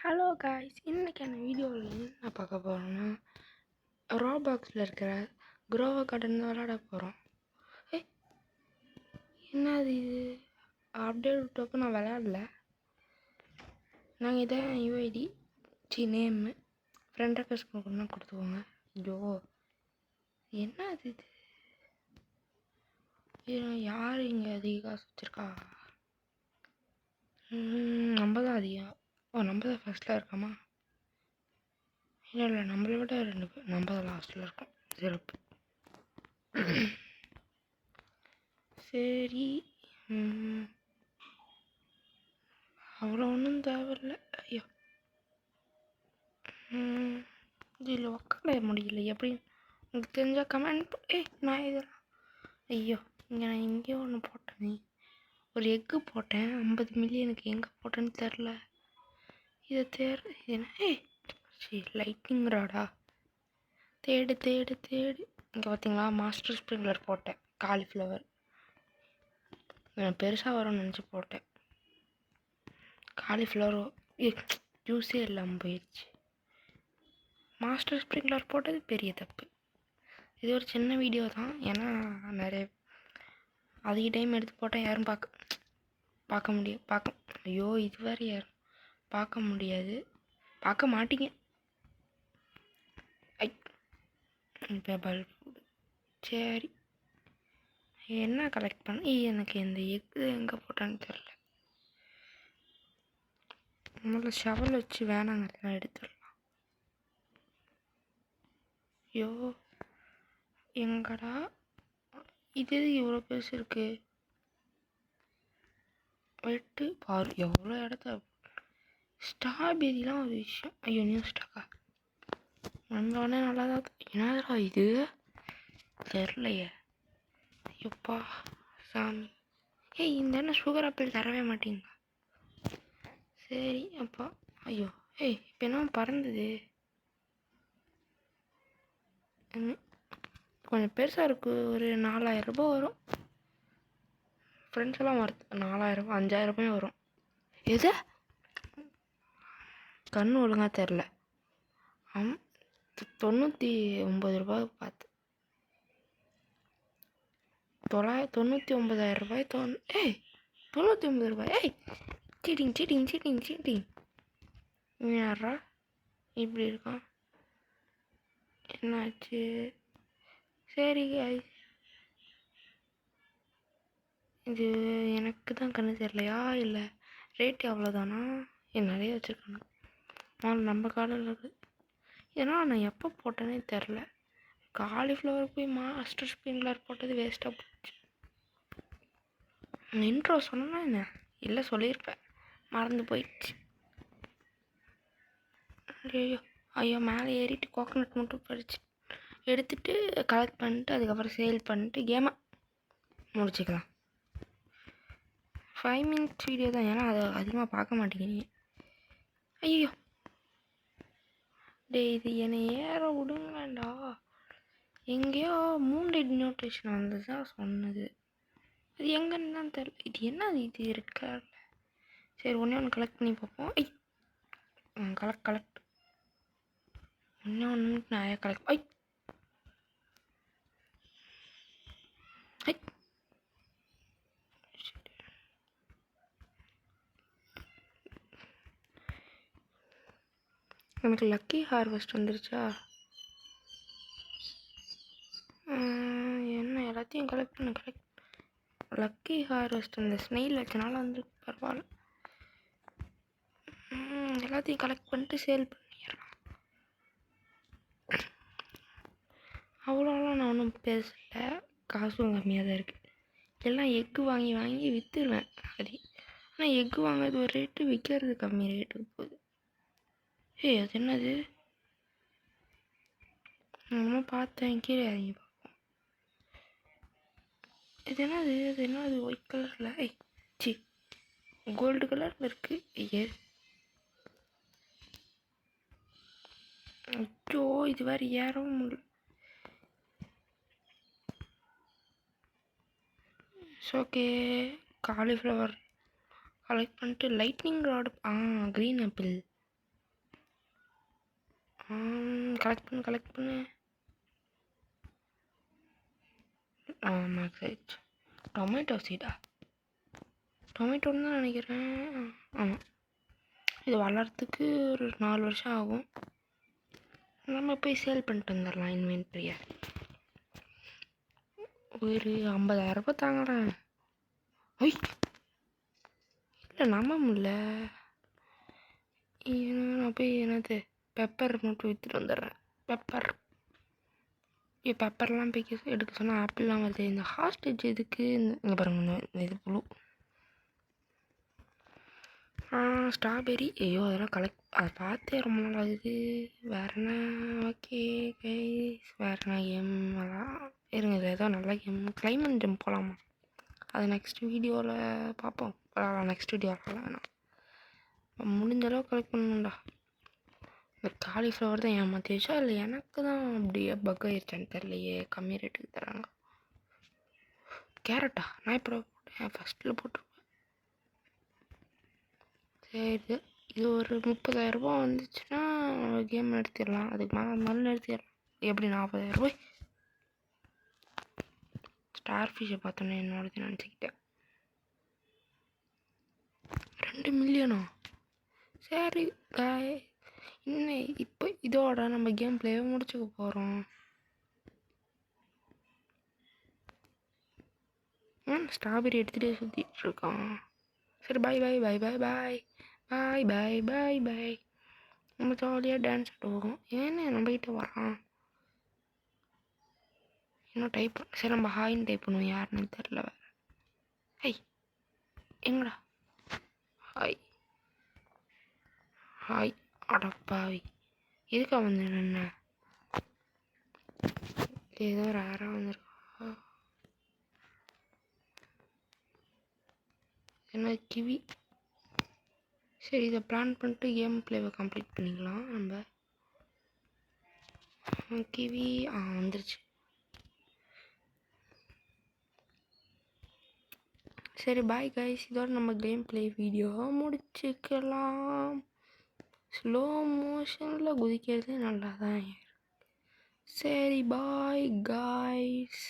Hello guys, இன்றைக்கான வீடியோவில் என்ன பார்க்க போகிறோன்னா ரோபாக்ஸில் இருக்கிற குரோவா கார்டன் விளாட போகிறோம். என்னது இது அப்டேட் விட்டப்போ நான் விளையாடல. நாங்கள் இதை யூஐடி நேமு ஃப்ரெண்ட் ரெக்வஸ்ட் கொடுக்கணும்னா கொடுத்துக்கோங்க. ஐயோ என்னது இது, யார் இங்கே அதிக காசு வச்சுருக்கா? நம்ம தான் அதிகம். நம்ம தான் ஃபஸ்ட்டில் இருக்காமா? இல்லை நம்மளை விட 2 பேர் நம்ம தான் லாஸ்ட்டில் இருக்கோம். சிறப்பு. சரி, அவ்வளோ ஒன்றும் தேவையில்லை. ஐயோ இதில் உக்கார முடியல. எப்படி உங்களுக்கு தெரிஞ்சால் கமெண்ட் நான் இதெல்லாம் ஐயோ இங்கே நான் எங்கேயோ ஒன்று போட்டேனே, ஒரு எக்கு போட்டேன். 50 மில்லியனுக்கு எங்கே போட்டேன்னு தெரில. இதை இது என்ன சரி லைட்டிங் ராடா? தேடு இங்கே பார்த்தீங்களா? மாஸ்டர் ஸ்ப்ரிங்க்லர் போட்டேன். காலிஃப்ளவர் பெருசாக வரும்னு நினச்சி போட்டேன். காலிஃப்ளவர் ஜூஸே இல்லாமல் போயிடுச்சு. மாஸ்டர் ஸ்ப்ரிங்க்லர் போட்டது பெரிய தப்பு. இது ஒரு சின்ன வீடியோ தான், ஏன்னா நிறைய அதிக டைம் எடுத்து போட்டால் யாரும் பார்க்க முடியும். ஐயோ இதுவரை யாரும் பார்க்க முடியாது, பார்க்க மாட்டீங்க. இப்போ பல்ப் சரி என்ன கலெக்ட் பண்ண? எனக்கு இந்த எக்கு எங்கே போட்டான்னு தெரில. நம்மள ஷவல் வச்சு வேணாங்கலாம் எடுத்துடலாம். ஐயோ எங்கடா இது இவ்வளோ பெருசு இருக்கு? வெட்டு பாரு எவ்வளோ இடத்த. ஸ்ட்ராபெரிலாம் ஒரு விஷயம். ஐயோ நியூ ஸ்டாக்கா வந்தோடனே நல்லா தான். என்னடா இது தெரிலையே. ஐயோப்பா சாமி. இந்த என்ன சுகர் ஆப்பிள் தரவே மாட்டீங்க? சரி அப்பா. ஐயோ இப்போ என்ன பறந்தது? கொஞ்சம் பெருசாக இருக்குது. ஒரு 4000 ரூபாய் வரும். ஃப்ரெண்ட்ஸ் எல்லாம் வருது 4000 ரூபாய் 5000 ரூபாயும் வரும். எது கண்ணு ஒழுங்காக தெரில. 99 ரூபாய் பார்த்து 99,000 ரூபாய் 99 ரூபாய். சீட்டிங் யாரா இப்படி இருக்கான்? என்னாச்சு? சரி இது எனக்கு தான் கண்ணு தெரியலையா, இல்லை ரேட்டு அவ்வளோதானா? நிறைய வச்சுருக்கானு நம்ம காலில் இருக்குது. ஏன்னா நான் எப்போ போட்டேனே தெரில. காலிஃப்ளவர் போய் மாஸ்டர் ஸ்ப்ரிங்க்லர் போட்டது வேஸ்ட்டாக போச்சு. இன்ட்ரோ சொன்னா என்ன? இல்லை சொல்லியிருப்பேன், மறந்து போயிடுச்சு. ஐயோ மேலே ஏறிட்டு கோகனட் மட்டும் பறிச்சு எடுத்துகிட்டு கலெக்ட் பண்ணிட்டு அதுக்கப்புறம் சேல் பண்ணிட்டு கேமை முடிச்சுக்கலாம். 5 மினிட்ஸ் வீடியோ தான், ஏன்னா அதை அதிகமாக பார்க்க மாட்டேங்கிறீங்க. ஐயோ இது என்னை ஏற விடுங்களேண்டா. எங்கேயோ மூண்டட் நோட்டிஃபிகேஷன் வந்து தான் சொன்னது. அது எங்கன்னு தான் தெரில. இது என்ன இது இருக்கா? சரி ஒன்று கலெக்ட் பண்ணி பார்ப்போம். கலெக்ட் ஒன்று நிறையா கலெக்ட். எனக்கு லக்கி ஹார்வெஸ்ட் வந்துருச்சா? என்ன எல்லாத்தையும் கலெக்ட் லக்கி ஹார்வெஸ்ட் இந்த ஸ்னெயில் வச்சனால வந்து பரவாயில்ல. எல்லாத்தையும் கலெக்ட் பண்ணிட்டு சேல் பண்ணிடலாம். அவ்வளோலாம் நான் ஒன்றும் பேசலை, காசும் கம்மியாக தான் இருக்குது. எல்லாம் எக்கு வாங்கி விற்றுருவேன். அது ஆனால் எக்கு வாங்குறது ஒரு ரேட்டு, விற்கிறது கம்மி ரேட்டுக்கு போகுது. அது என்னது? நம்ம பார்த்தேன், கீழே இறங்கி பார்ப்போம். இது என்னது ஒயிட் கலரில் கோல்டு கலரில் இருக்குது. ஐயோ இது வேறு ஏறவும் முடியல. ஓகே காலிஃப்ளவர் கலெக்ட் பண்ணிட்டு lightning rod green apple collect பண்ணு. மேக்ஸ் ஆயிடுச்சு. டொமேட்டோ சீடா? டொமேட்டோன்னு தான் நினைக்கிறேன். ஆமாம், இது வளர்கிறதுக்கு ஒரு 4 வருஷம் ஆகும். நம்ம போய் சேல் பண்ணிட்டு வந்துடலாம் இன்வென்ட்ரியை. ஒரு 50,000 தாங்கடேன். ஐ இல்லை, நம்ப முடியல. நான் போய் என்னது பெப்பர் மட்டும் விற்றுட்டு வந்துடுறேன். பெப்பர்லாம் போய் எடுக்க சொன்னால் ஆப்பிள்லாம் வருது. இந்த ஹாஸ்டேஜ் எதுக்கு? இங்கே பாருங்க, இது புழு. ஸ்ட்ராபெரி. ஐயோ, அதெல்லாம் அதை பார்த்தே ரொம்ப நாள் ஆகுது. வேறு என்ன? ஓகே கைஸ், வேறு என்ன கேம்? அதான் இருங்க, இது ஏதோ நல்ல கேம். கிளைமேட் ஜம்ப் போகலாமா? அது நெக்ஸ்ட் வீடியோவில் பார்ப்போம். நெக்ஸ்ட் வீடியோவில் வேணாம், முடிஞ்ச அளவு கலெக்ட் பண்ணணும்டா. இந்த காலிஃப்ளவர் தான் ஏமாற்றி வச்சா, இல்லை எனக்கு தான் அப்படியே பக் ஆயிடுச்சான்னு தெரியலையே. கம்மி ரேட்டுக்கு தராங்க. கேரட்டா? நான் இப்போ போட்டேன், ஃபஸ்ட்டில் போட்டிருப்பேன். சரி, இது ஒரு 30,000 வந்துச்சுன்னா கேம் நிறுத்திடலாம். அதுக்கு மேலே நிறுத்திடலாம். எப்படி 40,000? ஸ்டார் ஃபிஷ்ஷை பார்த்தோன்னே என்னோடது நினச்சிக்கிட்டேன். 2 மில்லியனா? சரி காய், இன்னும் இப்போ இதோட நம்ம கேம் பிளேவை முடிச்சுக்க போகிறோம். ஸ்ட்ராபெரி எடுத்துகிட்டே சுற்றிட்டு இருக்கான். சரி, பாய் பாய் பாய் பாய் பாய் பாய் பாய் பாய் பாய். நம்ம ஜாலியாக டான்ஸ் ஆடுவோம். ஏன்னு நம்மகிட்ட வரான் இன்னும் டைப். சரி, நம்ம ஹாய்ன்னு டைப் பண்ணுவோம். யாருன்னு தெரில வேறு. ஹை, எங்கடா ஹாய்? ஹாய் அடப்பாவி, எதுக்கா வந்து என்ன? ஏதோ ரேராக வந்துருக்கா. என்ன கிவி? சரி, இதை பிளான் பண்ணிட்டு கேம் பிளேவை கம்ப்ளீட் பண்ணிக்கலாம் நம்ம. கிவி வந்துருச்சு. சரி, பாய் கைஸ், இதோட நம்ம கேம் பிளே வீடியோ முடிச்சுக்கலாம். ஸ்லோ மோஷனில் குதிக்கிறது நல்லா தான். சரி, பாய் கைஸ்.